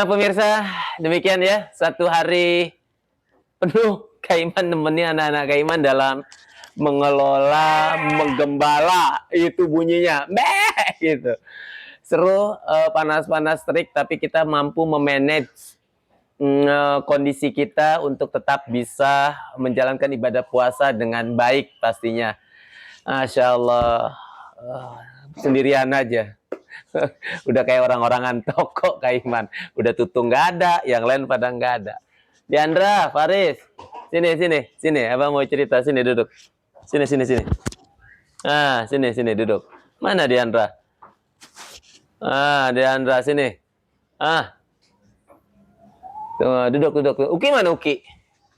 Pemirsa, demikian ya, satu hari penuh Kaiman nemenin anak-anak Kaiman dalam mengelola, menggembala, itu bunyinya, beh, gitu. Seru, panas-panas terik, tapi kita mampu memanage kondisi kita untuk tetap bisa menjalankan ibadah puasa dengan baik pastinya. Masya Allah, sendirian aja. Udah kayak orang-orangan toko Kaiman. Udah tutung nggak ada, yang lain pada nggak ada. Diandra, Faris, sini. Abang mau cerita, sini duduk. Sini. Ah, sini duduk. Mana Diandra? Ah, Diandra sini. Ah, tuh, duduk. Uki mana Uki?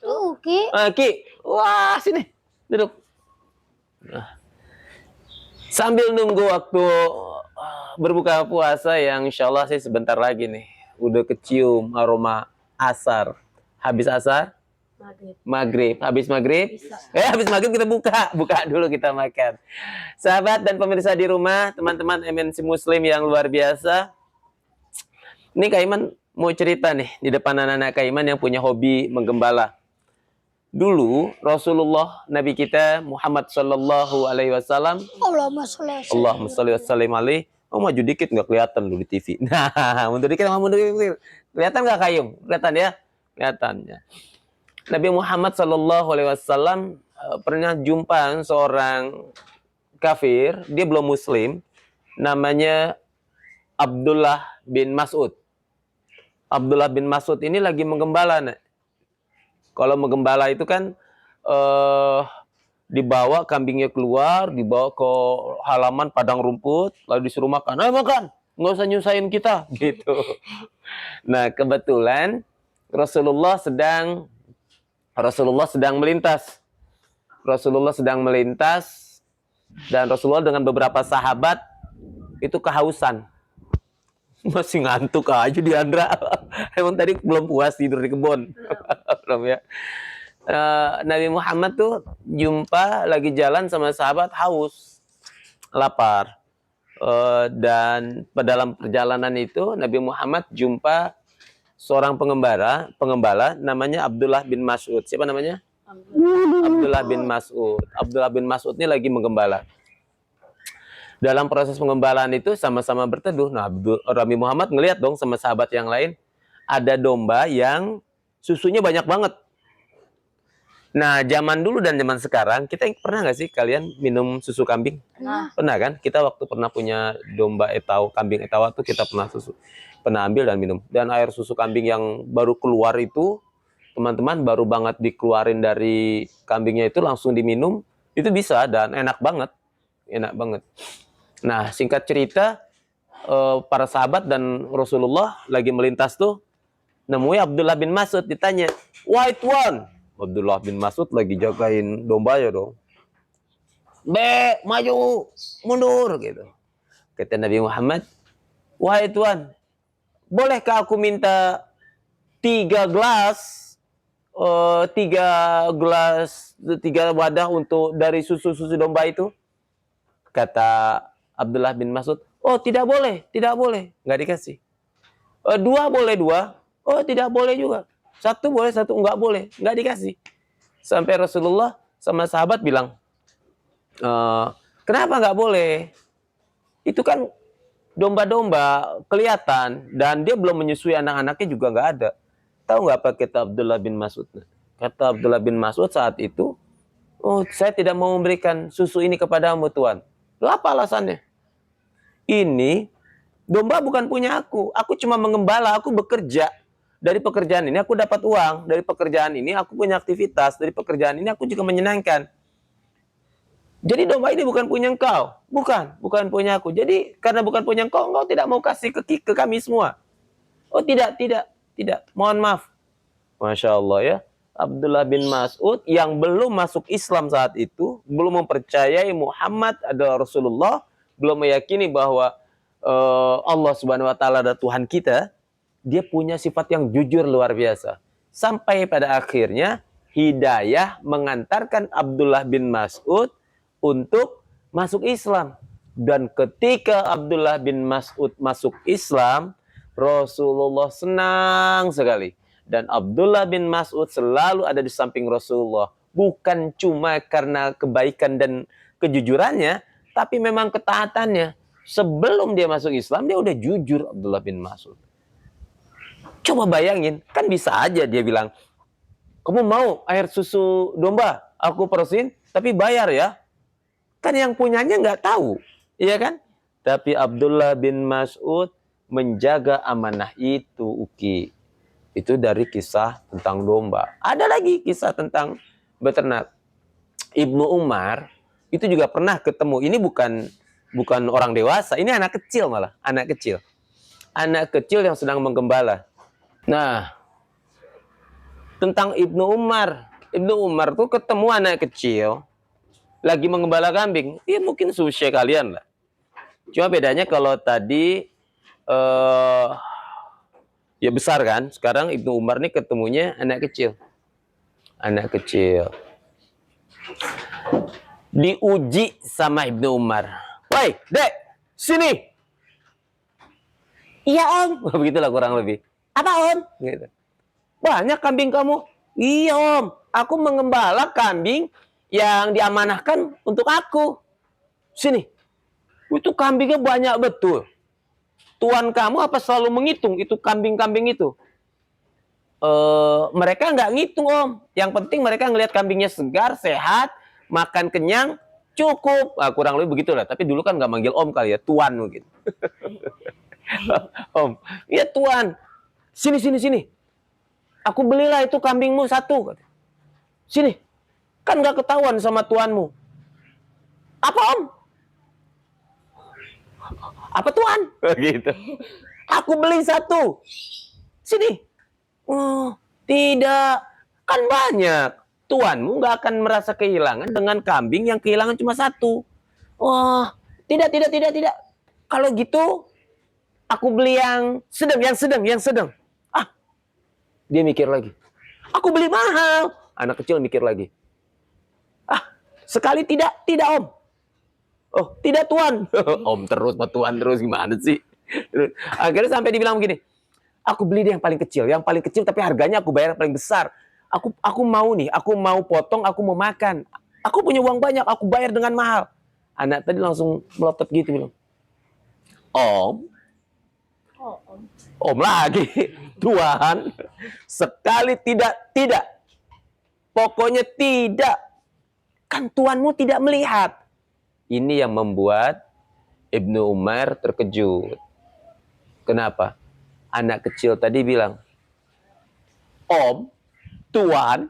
Tuh, Uki. Ah, Ki. Wah, sini. Duduk. Nah. Sambil nunggu waktu berbuka puasa yang insya Allah sih sebentar lagi nih. Udah kecium aroma asar. Habis asar? Maghrib. Habis maghrib? Habis maghrib kita buka. Buka dulu kita makan. Sahabat dan pemirsa di rumah, teman-teman MNC Muslim yang luar biasa. Ini Kaiman mau cerita nih di depan anak-anak Kaiman yang punya hobi menggembala. Dulu Rasulullah Nabi kita Muhammad Sallallahu Alaihi Wasallam, Allahumma sholli wasallim alaihi. Oh, maju dikit nggak kelihatan lu di TV. Nah, mundur dikit. Kelihatan nggak Kayum? Kelihatan ya? Kelihatannya. Nabi Muhammad Sallallahu Alaihi Wasallam pernah jumpa seorang kafir, dia belum Muslim, namanya Abdullah bin Mas'ud. Abdullah bin Mas'ud ini lagi menggembala, nih. Kalau menggembala itu kan dibawa kambingnya keluar, dibawa ke halaman padang rumput, lalu disuruh makan. Makan, nggak usah nyusahin kita, gitu. Nah, kebetulan Rasulullah sedang melintas. Dan Rasulullah dengan beberapa sahabat itu kehausan. Masih ngantuk aja Diandra. Emang tadi belum puas tidur di kebun. Belum ya. Nabi Muhammad tuh jumpa lagi jalan sama sahabat haus, lapar. Dan dalam perjalanan itu Nabi Muhammad jumpa seorang pengembala namanya Abdullah bin Mas'ud. Siapa namanya? Abdullah bin Mas'ud. Abdullah bin Mas'ud ini lagi menggembala. Dalam proses pengembalaan itu sama-sama berteduh. Nah, Nabi Muhammad ngelihat dong sama sahabat yang lain, ada domba yang susunya banyak banget. Nah, zaman dulu dan zaman sekarang, kita pernah nggak sih kalian minum susu kambing? Pernah kan? Kita waktu pernah punya domba etau, kambing etawa tuh kita pernah ambil dan minum. Dan air susu kambing yang baru keluar itu, teman-teman, baru banget dikeluarin dari kambingnya itu langsung diminum, itu bisa dan enak banget. Nah, singkat cerita, para sahabat dan Rasulullah lagi melintas tuh, nemui Abdullah bin Mas'ud, ditanya, "White one." Abdullah bin Mas'ud lagi jagain dombanya dong. Maju, mundur, gitu. Kata Nabi Muhammad, "White one, bolehkah aku minta 3 wadah untuk dari susu domba itu?" Kata Abdullah bin Mas'ud, "Oh, tidak boleh, nggak dikasih. 2 boleh 2, oh tidak boleh juga. 1 boleh 1 nggak boleh, nggak dikasih." Sampai Rasulullah sama sahabat bilang, "Kenapa nggak boleh? Itu kan domba-domba kelihatan dan dia belum menyusui anak-anaknya juga nggak ada." Tahu nggak apa kata Abdullah bin Mas'ud? Kata Abdullah bin Mas'ud saat itu, "Oh, saya tidak mau memberikan susu ini kepadamu, Tuan." Loh, apa alasannya? Ini domba bukan punya aku. Aku cuma mengembala, aku bekerja. Dari pekerjaan ini aku dapat uang. Dari pekerjaan ini aku punya aktivitas. Dari pekerjaan ini aku juga menyenangkan. Jadi domba ini bukan punya engkau. Bukan punya aku. Jadi karena bukan punya engkau tidak mau kasih ke kami semua. Oh, tidak. Mohon maaf. Masya Allah ya. Abdullah bin Mas'ud yang belum masuk Islam saat itu, belum mempercayai Muhammad adalah Rasulullah, belum meyakini bahwa Allah Subhanahu wa taala adalah Tuhan kita, dia punya sifat yang jujur luar biasa. Sampai pada akhirnya hidayah mengantarkan Abdullah bin Mas'ud untuk masuk Islam. Dan ketika Abdullah bin Mas'ud masuk Islam, Rasulullah senang sekali. Dan Abdullah bin Mas'ud selalu ada di samping Rasulullah. Bukan cuma karena kebaikan dan kejujurannya, tapi memang ketaatannya. Sebelum dia masuk Islam, dia udah jujur Abdullah bin Mas'ud. Coba bayangin, kan bisa aja dia bilang, kamu mau air susu domba? Aku perusin, tapi bayar ya. Kan yang punyanya nggak tahu, iya kan? Tapi Abdullah bin Mas'ud menjaga amanah itu, Uki. Itu dari kisah tentang domba. Ada lagi kisah tentang beternak. Ibnu Umar itu juga pernah ketemu. Ini bukan orang dewasa, ini anak kecil malah, anak kecil. Anak kecil yang sedang menggembala. Nah, tentang Ibnu Umar. Ibnu Umar tuh ketemu anak kecil lagi menggembala kambing. Ya mungkin seusia kalian lah. Cuma bedanya kalau tadi ya besar kan. Sekarang Ibnu Umar nih ketemunya anak kecil. Anak kecil. Diuji sama Ibnu Umar. Woi, Dek, sini. Iya, Om. Begitulah kurang lebih. Apa, Om? Gitu. Banyak kambing kamu. Iya, Om. Aku mengembala kambing yang diamanahkan untuk aku. Sini. Itu kambingnya banyak betul. Tuan kamu apa selalu menghitung itu kambing-kambing itu? Mereka nggak ngitung, Om. Yang penting mereka ngelihat kambingnya segar, sehat, makan kenyang, cukup. Kurang lebih begitulah. Tapi dulu kan nggak manggil Om kali ya, Tuan mungkin. Om, iya Tuan. Sini. Aku belilah itu kambingmu satu. Sini. Kan nggak ketahuan sama tuanmu. Apa, Om? Apa Tuan? Gitu. Aku beli satu. Sini. Oh, tidak. Kan banyak. Tuanmu nggak akan merasa kehilangan dengan kambing yang kehilangan cuma satu. Wah, tidak. Kalau gitu, aku beli yang sedang. Dia mikir lagi. Aku beli mahal. Anak kecil mikir lagi. Sekali tidak Om. Oh, tidak Tuan. Om terus, Tuan terus, gimana sih? Akhirnya sampai dibilang begini. Aku beli deh yang paling kecil tapi harganya aku bayar yang paling besar. Aku mau potong, aku mau makan. Aku punya uang banyak, aku bayar dengan mahal. Anak tadi langsung melotot gitu bilang. Om. Om lagi. Tuan, sekali tidak. Pokoknya tidak. Kan tuanmu tidak melihat. Ini yang membuat Ibnu Umar terkejut. Kenapa? Anak kecil tadi bilang, Om, Tuan,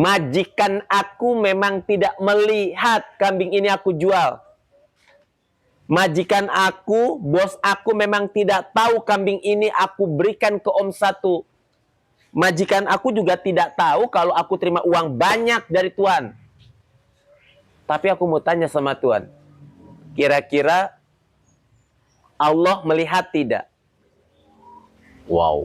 majikan aku memang tidak melihat kambing ini aku jual. Majikan aku, bos aku memang tidak tahu kambing ini aku berikan ke Om satu. Majikan aku juga tidak tahu kalau aku terima uang banyak dari Tuan. Tapi aku mau tanya sama Tuan. Kira-kira Allah melihat tidak? Wow.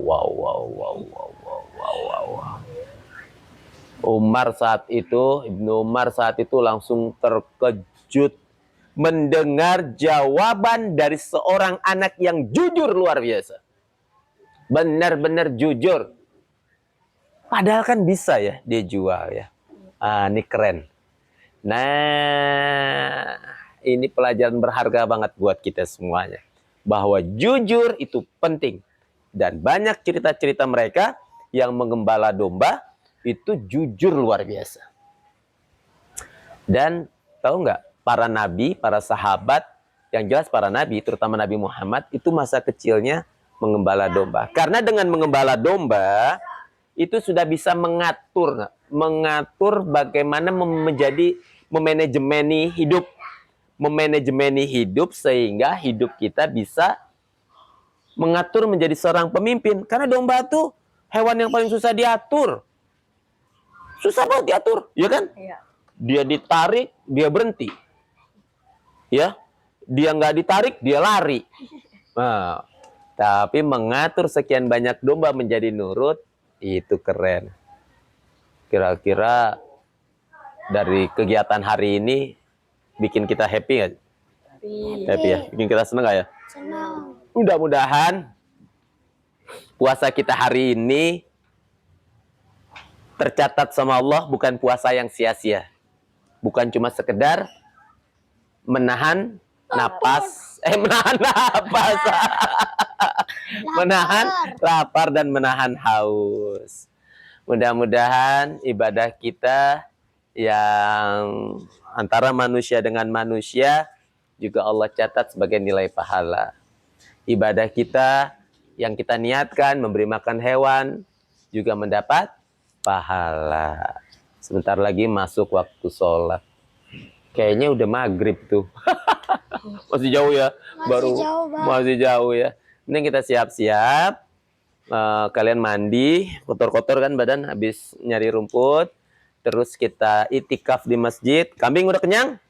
Ibnu Umar saat itu langsung terkejut mendengar jawaban dari seorang anak yang jujur luar biasa. Benar-benar jujur. Padahal kan bisa ya dia jual ya. Ini keren. Nah, ini pelajaran berharga banget buat kita semuanya. Bahwa jujur itu penting. Dan banyak cerita-cerita mereka yang mengembala domba itu jujur luar biasa. Dan tahu nggak, para nabi, para sahabat, yang jelas para nabi, terutama Nabi Muhammad, itu masa kecilnya mengembala domba. Karena dengan mengembala domba, itu sudah bisa mengatur bagaimana memanajemeni hidup sehingga hidup kita bisa mengatur menjadi seorang pemimpin. Karena domba itu hewan yang paling susah diatur. Susah banget diatur, ya kan? Iya. Dia ditarik, dia berhenti. Ya, dia nggak ditarik, dia lari. Nah, tapi mengatur sekian banyak domba menjadi nurut, itu keren. Kira-kira dari kegiatan hari ini bikin kita happy nggak? Happy ya? Bikin kita seneng nggak ya? Senang. Mudah-mudahan puasa kita hari ini tercatat sama Allah bukan puasa yang sia-sia. Bukan cuma sekedar menahan napas. Menahan napas. Menahan lapar dan menahan haus. Mudah-mudahan ibadah kita yang antara manusia dengan manusia juga Allah catat sebagai nilai pahala. Ibadah kita yang kita niatkan memberi makan hewan juga mendapat pahala. Sebentar lagi masuk waktu sholat. Kayaknya udah maghrib tuh. Masih jauh ya? Masih jauh ya. Ini kita siap-siap. Kalian mandi, kotor-kotor kan badan habis nyari rumput. Terus kita itikaf di masjid. Kambing udah kenyang?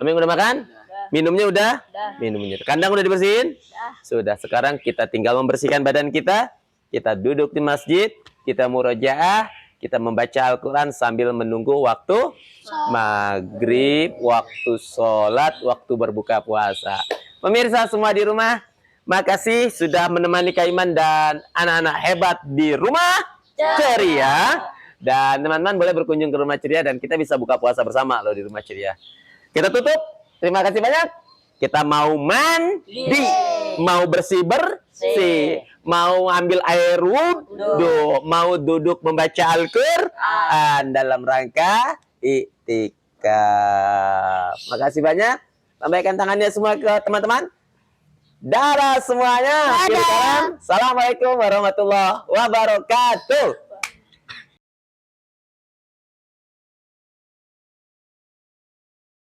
Kambing udah makan? Minumnya udah? Minumnya. Kandang udah dibersihin? Sudah. Sekarang kita tinggal membersihkan badan kita. Kita duduk di masjid. Kita murojaah. Kita membaca Al-Quran sambil menunggu waktu maghrib, waktu sholat, waktu berbuka puasa. Pemirsa semua di rumah, makasih sudah menemani Kaiman dan anak-anak hebat di Rumah Ceria. Dan teman-teman boleh berkunjung ke Rumah Ceria dan kita bisa buka puasa bersama loh di Rumah Ceria. Kita tutup. Terima kasih banyak. Kita mau mandi, mau bersih-bersih, mau ambil air wudhu, mau duduk membaca Al-Quran dalam rangka iktikaf. Makasih banyak. Lambaikan tangannya semua ke teman-teman. Dadah semuanya. Assalamualaikum warahmatullahi wabarakatuh.